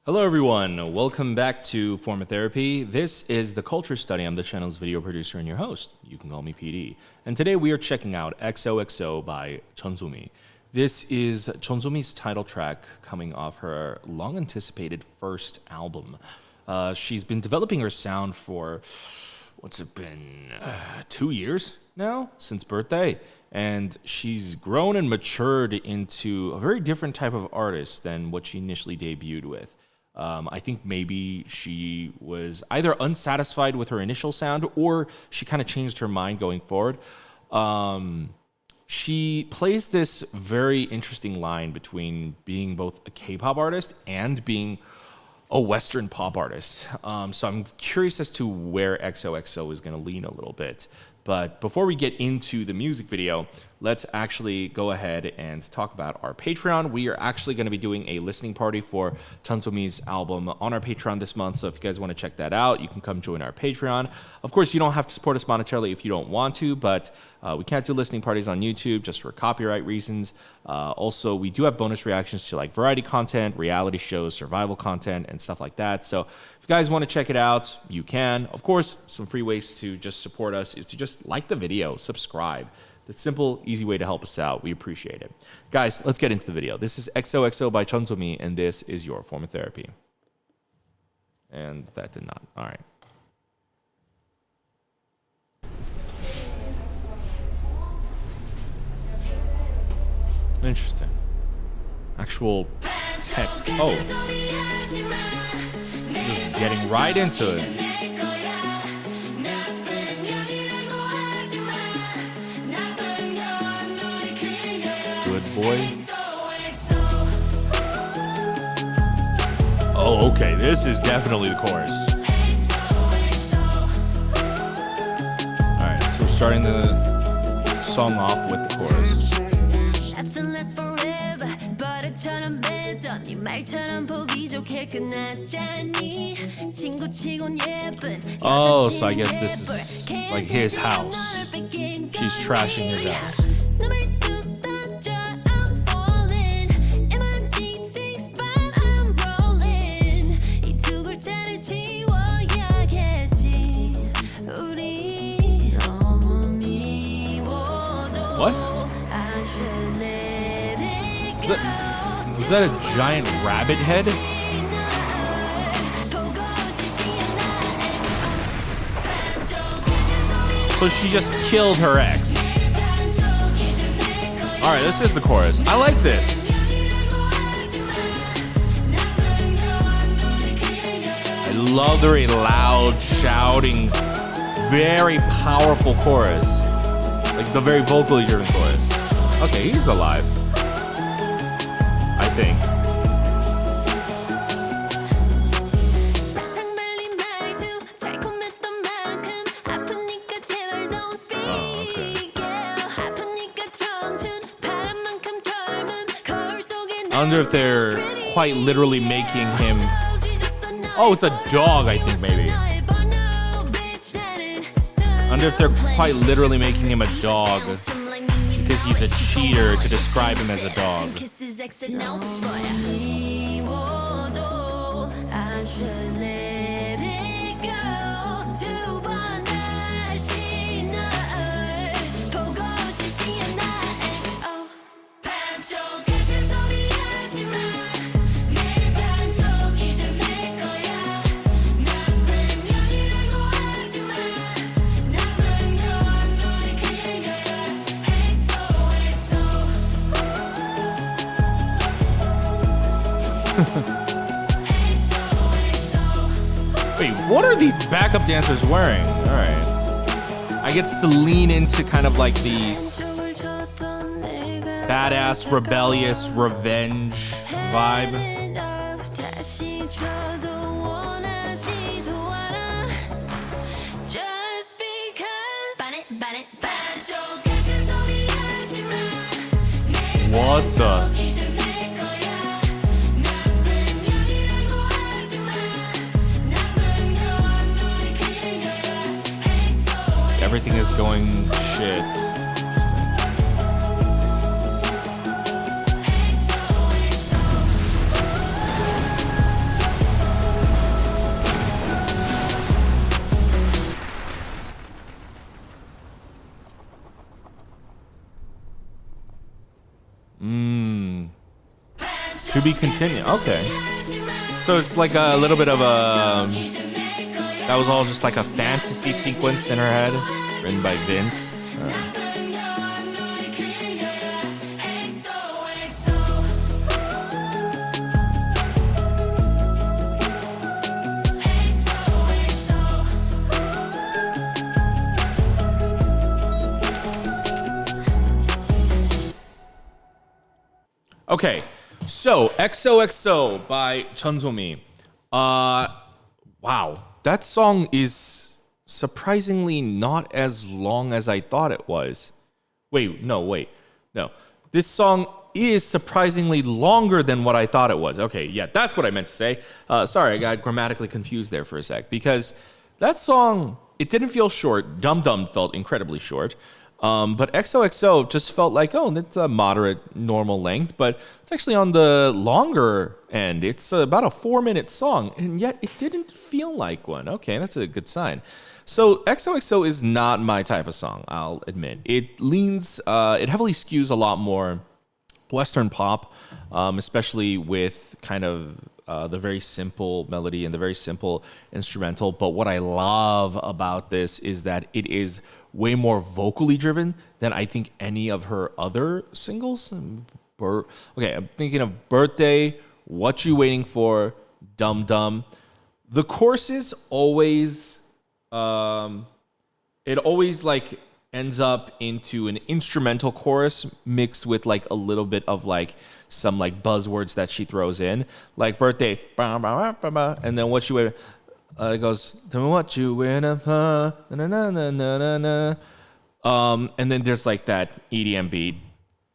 Hello everyone, welcome back to Forma Therapy. This is the Culture Study. I'm the channel's video producer and your host. You can call me PD. And today we are checking out XOXO by JEON SOMI. This is JEON SOMI's title track coming off her long-anticipated first album. She's been developing her sound for, what's it been, 2 years now, since birthday. And she's grown and matured into a very different type of artist than what she initially debuted with. I think maybe she was either unsatisfied with her initial sound or she kind of changed her mind going forward. She plays this very interesting line between being both a K-pop artist and being a Western pop artist. So I'm curious as to where XOXO is going to lean a little bit. But before we get into the music video, let's actually go ahead and talk about our Patreon. We are actually going to be doing a listening party for JEON SOMI's album on our Patreon this month. So if you guys want to check that out, you can come join our Patreon. Of course, you don't have to support us monetarily if you don't want to, but we can't do listening parties on YouTube just for copyright reasons. Also, we do have bonus reactions to like variety content, reality shows, survival content, and stuff like that. So if you guys want to check it out, you can. Of course, some free ways to just support us is to just like the video, subscribe. The simple, easy way to help us out. We appreciate it. Guys, let's get into the video. This is XOXO by JEON SOMI, and this is your Forma Therapy. And that did not. All right. Interesting. Actual text. Oh. Just getting right into it. Good boy. Oh, okay. This is definitely the chorus. Alright, so we're starting the song off with the chorus. Oh, so I guess this is like his house. She's trashing his house. What? Was that a giant rabbit head? So she just killed her ex. Alright, this is the chorus. I like this. I love the very loud, shouting, very powerful chorus. Like the very vocally driven chorus. Okay, he's alive. I think. Oh, okay. I wonder if they're quite literally making him... Oh, it's a dog, I think, maybe. I wonder if they're quite literally making him a dog because he's a cheater to describe him as a dog. Wait, what are these backup dancers wearing? All right. I get to lean into kind of like the badass, rebellious, revenge vibe. What the? Everything is going shit. To be continued. Okay. So it's like a little bit of a. That was all just like a fantasy sequence in her head, written by Vince. Okay, so XOXO by JEON SOMI. Wow, that song is surprisingly not as long as I thought it was. Wait, no. This song is surprisingly longer than what I thought it was. Okay, yeah, that's what I meant to say. Sorry, I got grammatically confused there for a sec because that song, it didn't feel short. Dum Dum felt incredibly short. But XOXO just felt like, oh, that's a moderate, normal length, but it's actually on the longer end. It's about a 4-minute song, and yet it didn't feel like one. Okay, that's a good sign. So XOXO is not my type of song, I'll admit. It leans, it heavily skews a lot more Western pop, especially with kind of the very simple melody and the very simple instrumental. But what I love about this is that it is way more vocally driven than I think any of her other singles. Okay, I'm thinking of Birthday, What You Waiting For, Dum Dum. The choruses always, it always like ends up into an instrumental chorus mixed with like a little bit of like some like buzzwords that she throws in, like Birthday, bah, bah, bah, bah, and then What You Waiting. It goes, tell me what you waiting for, na na na na na na. And then there's like that EDM beat,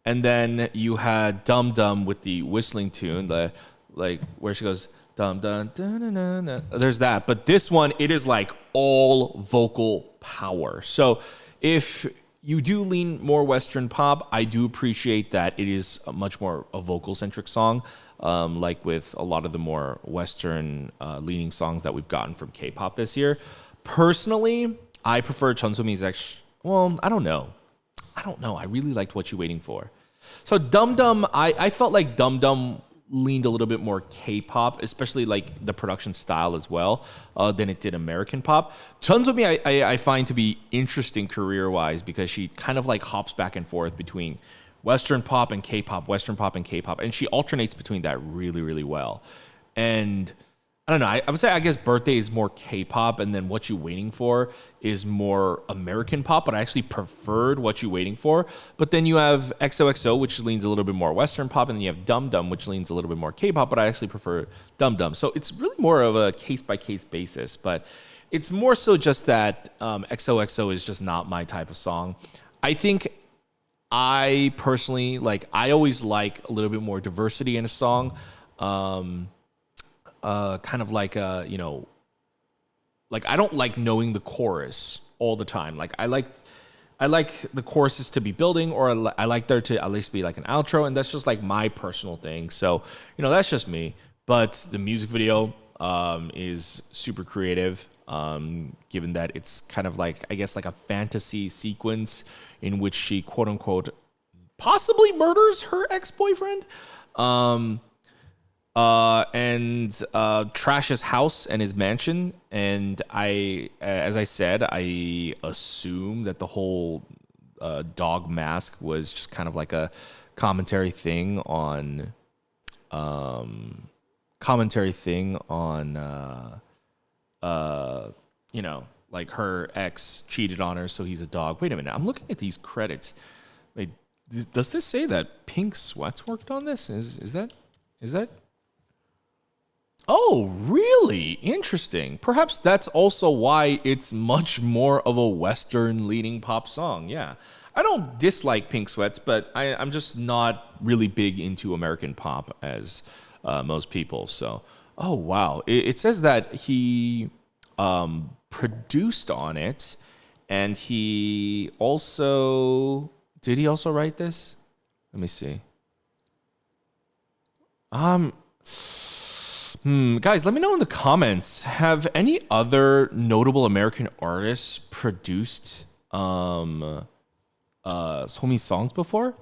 and then you had Dum Dum with the whistling tune, the like where she goes dum dum dum na na na. There's that, but this one it is like all vocal power. So if you do lean more Western pop, I do appreciate that it is a much more a vocal centric song. Like with a lot of the more Western leaning songs that we've gotten from K-pop this year. Personally, I prefer JEON SOMI's well, I don't know. I really liked What You Waiting For. So Dum Dum, I felt like Dum Dum leaned a little bit more K-pop, especially like the production style as well, than it did American pop. JEON SOMI I find to be interesting career-wise because she kind of like hops back and forth between Western pop and K-pop, Western pop and K-pop, and she alternates between that really, really well. And I don't know, I would say I guess Birthday is more K-pop, and then What You Waiting For is more American pop, but I actually preferred What You Waiting For. But then you have XOXO, which leans a little bit more Western pop, and then you have Dum Dum, which leans a little bit more K-pop, but I actually prefer Dum Dum. So it's really more of a case-by-case basis, but it's more so just that XOXO is just not my type of song. I think I personally, I always like a little bit more diversity in a song. Kind of like, I don't like knowing the chorus all the time. I like the choruses to be building, or I like there to at least be like an outro, and that's just like my personal thing. So, that's just me. But the music video is super creative, given that it's kind of like, I guess, like a fantasy sequence in which she, quote unquote, possibly murders her ex-boyfriend, and trashes his house and his mansion. And as I said, I assume that the whole dog mask was just kind of like a commentary thing on like her ex cheated on her, so he's a dog. Wait a minute, I'm looking at these credits. Wait, does this say that Pink Sweats worked on this? Is that? Oh, really? Interesting. Perhaps that's also why it's much more of a Western leaning pop song. Yeah. I don't dislike Pink Sweats, but I'm just not really big into American pop as most people. So, oh, wow. It says that he produced on it, and he also... Did he also write this? Let me see. Guys, let me know in the comments. Have any other notable American artists produced Somi songs before?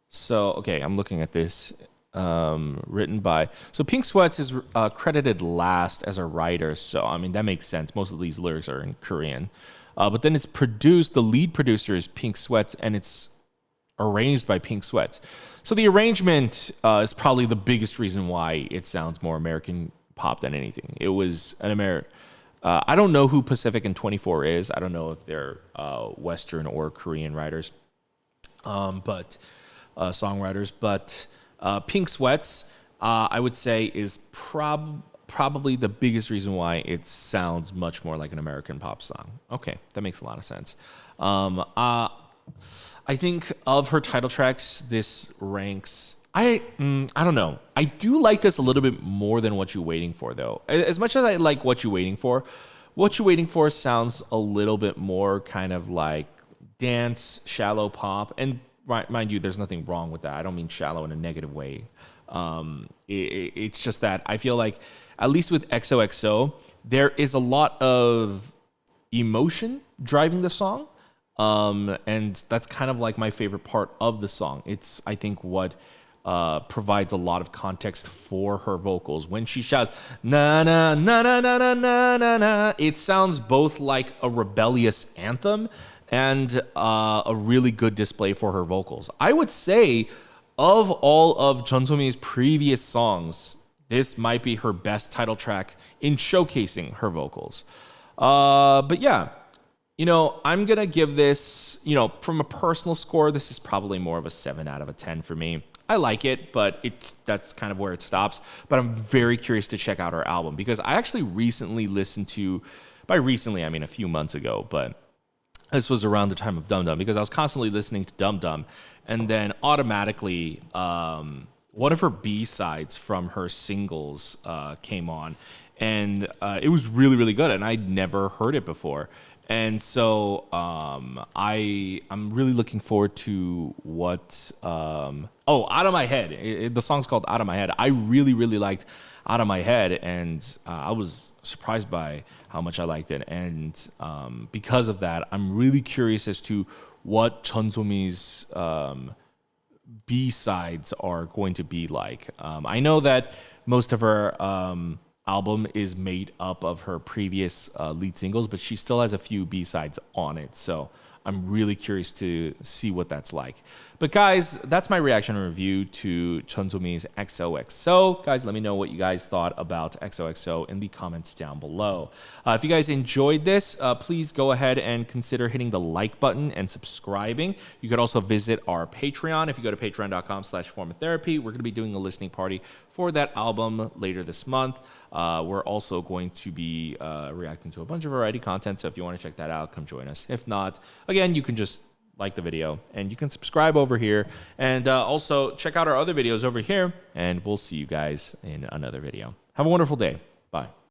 So, okay, I'm looking at this. written by. So Pink Sweats is credited last as a writer. So, I mean, that makes sense. Most of these lyrics are in Korean. But then it's produced, the lead producer is Pink Sweats, and it's arranged by Pink Sweats. So the arrangement is probably the biggest reason why it sounds more American pop than anything. It was an American. I don't know who Pacific and 24 is. I don't know if they're Western or Korean writers, but songwriters. But Pink Sweats, I would say, is probably the biggest reason why it sounds much more like an American pop song. Okay, that makes a lot of sense. I think of her title tracks, this ranks. I don't know. I do like this a little bit more than What You Waiting For, though. As much as I like What You Waiting For sounds a little bit more kind of like dance, shallow pop. And mind you, there's nothing wrong with that. I don't mean shallow in a negative way. It's just that I feel like, at least with XOXO, there is a lot of emotion driving the song. And that's kind of like my favorite part of the song. It's, I think, what provides a lot of context for her vocals. When she shouts, na na na na na na na na na, it sounds both like a rebellious anthem and a really good display for her vocals. I would say, of all of JEON SOMI's previous songs, this might be her best title track in showcasing her vocals. But yeah, you know, I'm going to give this, you know, from a personal score, this is probably more of a 7 out of a 10 for me. I like it, but that's kind of where it stops. But I'm very curious to check out her album, because I actually recently listened to, by recently, I mean a few months ago, but this was around the time of Dum Dum, because I was constantly listening to Dum Dum, and then automatically one of her B-sides from her singles came on, and it was really, really good, and I'd never heard it before. And so I'm really looking forward to what Out of My Head. The song's called Out of My Head. I really, really liked Out of My Head, and I was surprised by how much I liked it. And because of that, I'm really curious as to what JEON SOMI's B-sides are going to be like. I know that most of her album is made up of her previous lead singles, but she still has a few B-sides on it. So I'm really curious to see what that's like. But guys, that's my reaction and review to JEON SOMI's XOXO. Guys, let me know what you guys thought about XOXO in the comments down below. If you guys enjoyed this, please go ahead and consider hitting the like button and subscribing. You could also visit our Patreon. If you go to patreon.com/formatherapy, we're going to be doing a listening party for that album later this month. We're also going to be reacting to a bunch of variety content, so if you want to check that out, come join us. If not, again, you can just like the video, and you can subscribe over here, and also check out our other videos over here, and we'll see you guys in another video. Have a wonderful day. Bye.